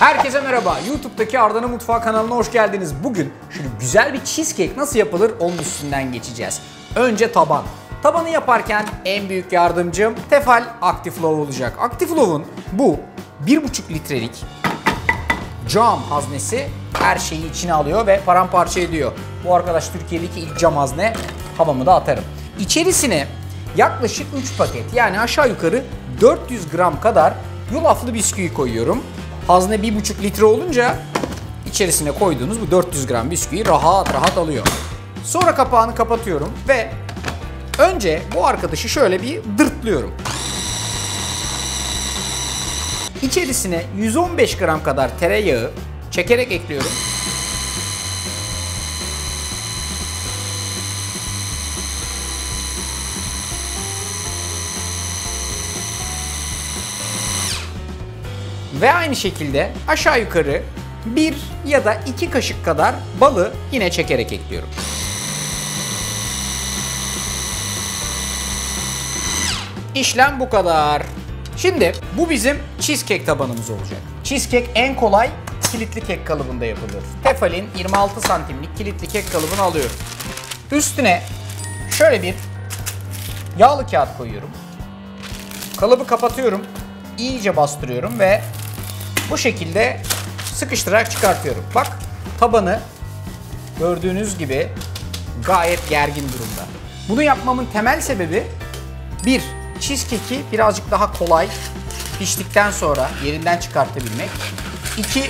Herkese merhaba. YouTube'daki Arda'nın Mutfağı kanalına hoş geldiniz. Bugün şöyle güzel bir cheesecake nasıl yapılır onun üstünden geçeceğiz. Önce taban. Tabanı yaparken en büyük yardımcım Tefal Active Love olacak. Active Love'un bu 1,5 litrelik cam haznesi her şeyi içine alıyor ve paramparça ediyor. Bu arkadaş Türkiye'deki ilk cam hazne, havamı da atarım. İçerisine yaklaşık 3 paket, yani aşağı yukarı 400 gram kadar yulaflı bisküvi koyuyorum. Hazne 1,5 litre olunca içerisine koyduğunuz bu 400 gram bisküvi rahat rahat alıyor. Sonra kapağını kapatıyorum ve önce bu arkadaşı şöyle bir dırtlıyorum. İçerisine 115 gram kadar tereyağı çekerek ekliyorum. Ve aynı şekilde aşağı yukarı 1 ya da 2 kaşık kadar balı yine çekerek ekliyorum. İşlem bu kadar. Şimdi bu bizim cheesecake tabanımız olacak. Cheesecake en kolay kilitli kek kalıbında yapılır. Tefal'in 26 santimlik kilitli kek kalıbını alıyorum. Üstüne şöyle bir yağlı kağıt koyuyorum. Kalıbı kapatıyorum. İyice bastırıyorum ve bu şekilde sıkıştırarak çıkartıyorum. Bak, tabanı gördüğünüz gibi gayet gergin durumda. Bunu yapmamın temel sebebi bir, cheesecake'i birazcık daha kolay piştikten sonra yerinden çıkartabilmek. İki,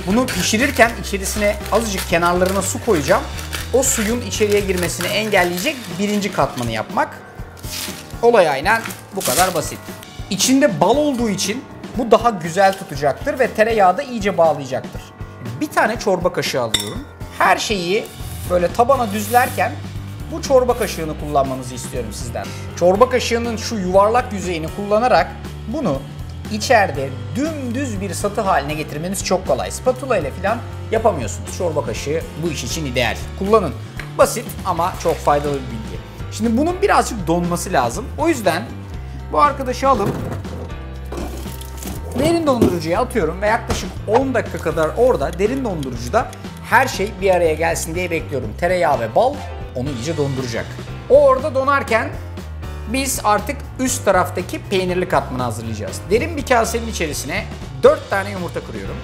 bunu pişirirken içerisine azıcık kenarlarına su koyacağım. O suyun içeriye girmesini engelleyecek birinci katmanı yapmak. Olay aynen bu kadar basit. İçinde bal olduğu için bu daha güzel tutacaktır ve tereyağı da iyice bağlayacaktır. Bir tane çorba kaşığı alıyorum. Her şeyi böyle tabana düzlerken bu çorba kaşığını kullanmanızı istiyorum sizden. Çorba kaşığının şu yuvarlak yüzeyini kullanarak bunu içeride dümdüz bir satı haline getirmeniz çok kolay. Spatula ile falan yapamıyorsunuz. Çorba kaşığı bu iş için ideal. Kullanın. Basit ama çok faydalı bir bilgi. Şimdi bunun birazcık donması lazım. O yüzden bu arkadaşı alıp derin dondurucuya atıyorum ve yaklaşık 10 dakika kadar orada derin dondurucuda her şey bir araya gelsin diye bekliyorum. Tereyağı ve bal onu iyice donduracak. O orada donarken biz artık üst taraftaki peynirli katmanı hazırlayacağız. Derin bir kasenin içerisine 4 tane yumurta kırıyorum.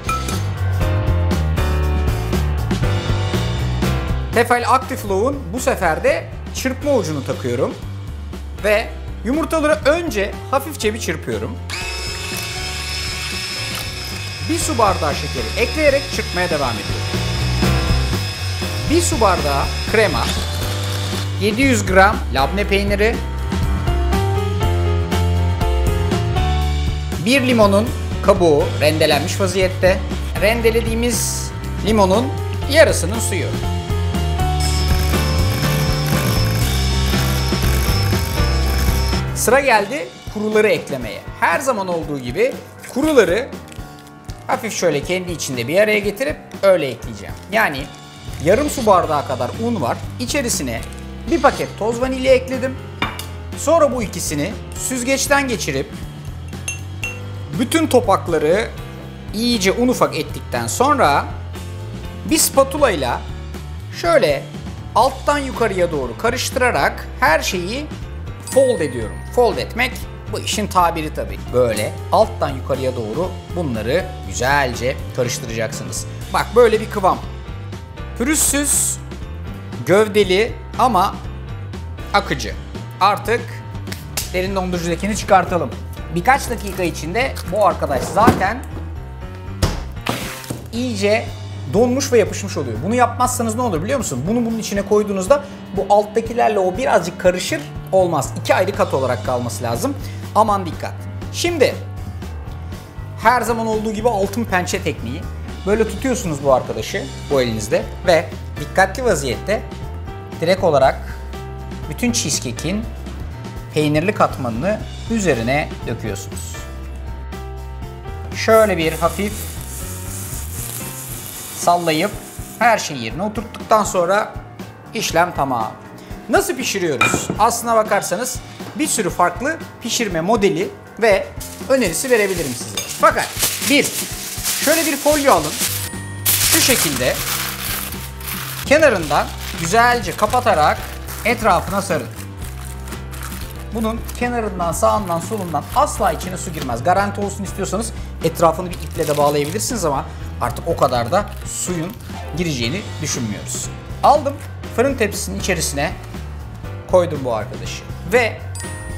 Tefal Active Love'un bu sefer de çırpma ucunu takıyorum ve yumurtaları önce hafifçe bir çırpıyorum. Bir su bardağı şekeri ekleyerek çırpmaya devam ediyorum. Bir su bardağı krema, 700 gram labne peyniri, 1 limonun kabuğu rendelenmiş vaziyette, rendelediğimiz limonun yarısının suyu. Sıra geldi kuruları eklemeye. Her zaman olduğu gibi kuruları hafif şöyle kendi içinde bir araya getirip öyle ekleyeceğim. Yani yarım su bardağı kadar un var. İçerisine bir paket toz vanilya ekledim. Sonra bu ikisini süzgeçten geçirip bütün topakları iyice un ufak ettikten sonra bir spatula ile şöyle alttan yukarıya doğru karıştırarak her şeyi fold ediyorum. Fold etmek bu işin tabiri tabii. Böyle alttan yukarıya doğru bunları güzelce karıştıracaksınız. Bak, böyle bir kıvam. Pürüzsüz, gövdeli ama akıcı. Artık derin dondurucudakini çıkartalım. Birkaç dakika içinde bu arkadaş zaten iyice donmuş ve yapışmış oluyor. Bunu yapmazsanız ne olur biliyor musun? Bunu bunun içine koyduğunuzda bu alttakilerle o birazcık karışır, olmaz. 2 ayrı kat olarak kalması lazım. Aman dikkat. Şimdi her zaman olduğu gibi altın pençe tekniği. Böyle tutuyorsunuz bu arkadaşı bu elinizde ve dikkatli vaziyette direkt olarak bütün cheesecake'in peynirli katmanını üzerine döküyorsunuz. Şöyle bir hafif sallayıp her şeyi yerine oturttuktan sonra işlem tamam. Nasıl pişiriyoruz? Aslına bakarsanız bir sürü farklı pişirme modeli ve önerisi verebilirim size. Fakat bir, Şöyle bir folyo alın. Şu şekilde kenarından güzelce kapatarak etrafına sarın. Bunun kenarından, sağından, solundan asla içine su girmez. Garanti olsun istiyorsanız etrafını bir iple de bağlayabilirsiniz ama artık o kadar da suyun gireceğini düşünmüyoruz. Aldım, fırın tepsisinin içerisine koydum bu arkadaşı. Ve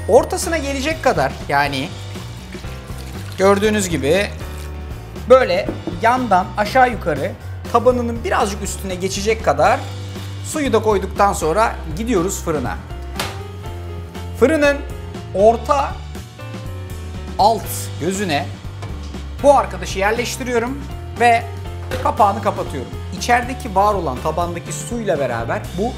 ortasına gelecek kadar, yani gördüğünüz gibi böyle yandan aşağı yukarı tabanının birazcık üstüne geçecek kadar suyu da koyduktan sonra gidiyoruz fırına. Fırının orta alt gözüne bu arkadaşı yerleştiriyorum ve kapağını kapatıyorum. İçerideki var olan tabandaki suyla beraber bu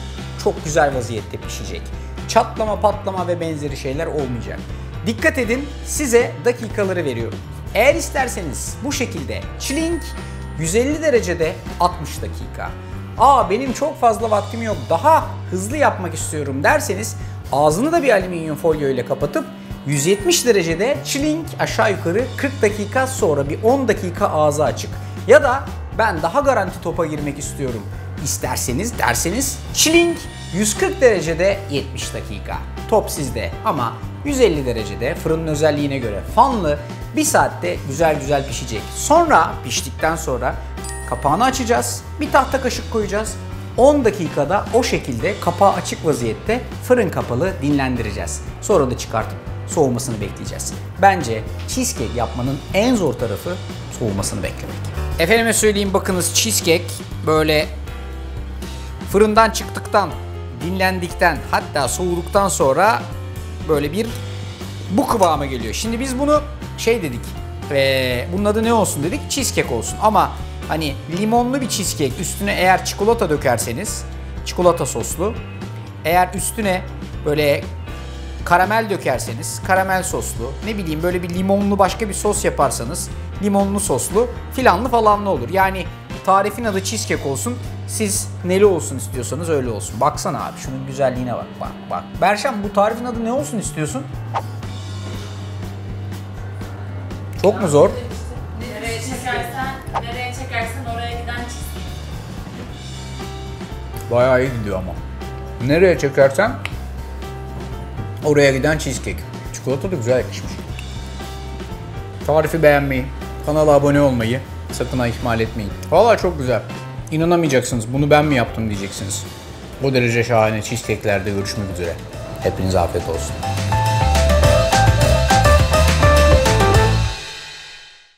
çok güzel vaziyette pişecek. Çatlama, patlama ve benzeri şeyler olmayacak. Dikkat edin, size dakikaları veriyorum. Eğer isterseniz bu şekilde chilling 150 derecede 60 dakika. Benim çok fazla vaktim yok, daha hızlı yapmak istiyorum derseniz ağzını da bir alüminyum folyo ile kapatıp 170 derecede chilling aşağı yukarı 40 dakika, sonra bir 10 dakika ağzı açık. Ya da ben daha garanti topa girmek istiyorum isterseniz derseniz chilling 140 derecede 70 dakika. Top sizde ama 150 derecede fırının özelliğine göre fanlı 1 saatte güzel güzel pişecek. Sonra piştikten sonra kapağını açacağız. Bir tahta kaşık koyacağız. 10 dakikada o şekilde kapağı açık vaziyette fırın kapalı dinlendireceğiz. Sonra da çıkartıp soğumasını bekleyeceğiz. Bence cheesecake yapmanın en zor tarafı soğumasını beklemek. Efendime söyleyeyim, bakınız cheesecake böyle fırından çıktıktan, dinlendikten, hatta soğuduktan sonra böyle bir bu kıvama geliyor. Şimdi biz bunu şey dedik, bunun adı ne olsun dedik? Cheesecake olsun. Ama hani limonlu bir cheesecake, üstüne eğer çikolata dökerseniz, çikolata soslu, eğer üstüne böyle karamel dökerseniz, karamel soslu, ne bileyim böyle bir limonlu başka bir sos yaparsanız, limonlu soslu filanlı falanlı olur. Yani tarifin adı cheesecake olsun, siz neli olsun istiyorsanız öyle olsun. Baksana abi, şunun güzelliğine bak, bak, bak. Berşem, bu tarifin adı ne olsun istiyorsun? Çok mu zor? Nereye çekersen oraya giden cheesecake. Bayağı iyi gidiyor ama. Nereye çekersen oraya giden cheesecake. Çikolata da güzel yakışmış. Tarifi beğenmeyi, kanala abone olmayı sakın ihmal etmeyin. Vallahi çok güzel. İnanamayacaksınız, bunu ben mi yaptım diyeceksiniz. O derece şahane cheesecake'lerde görüşmek üzere. Hepinize afiyet olsun.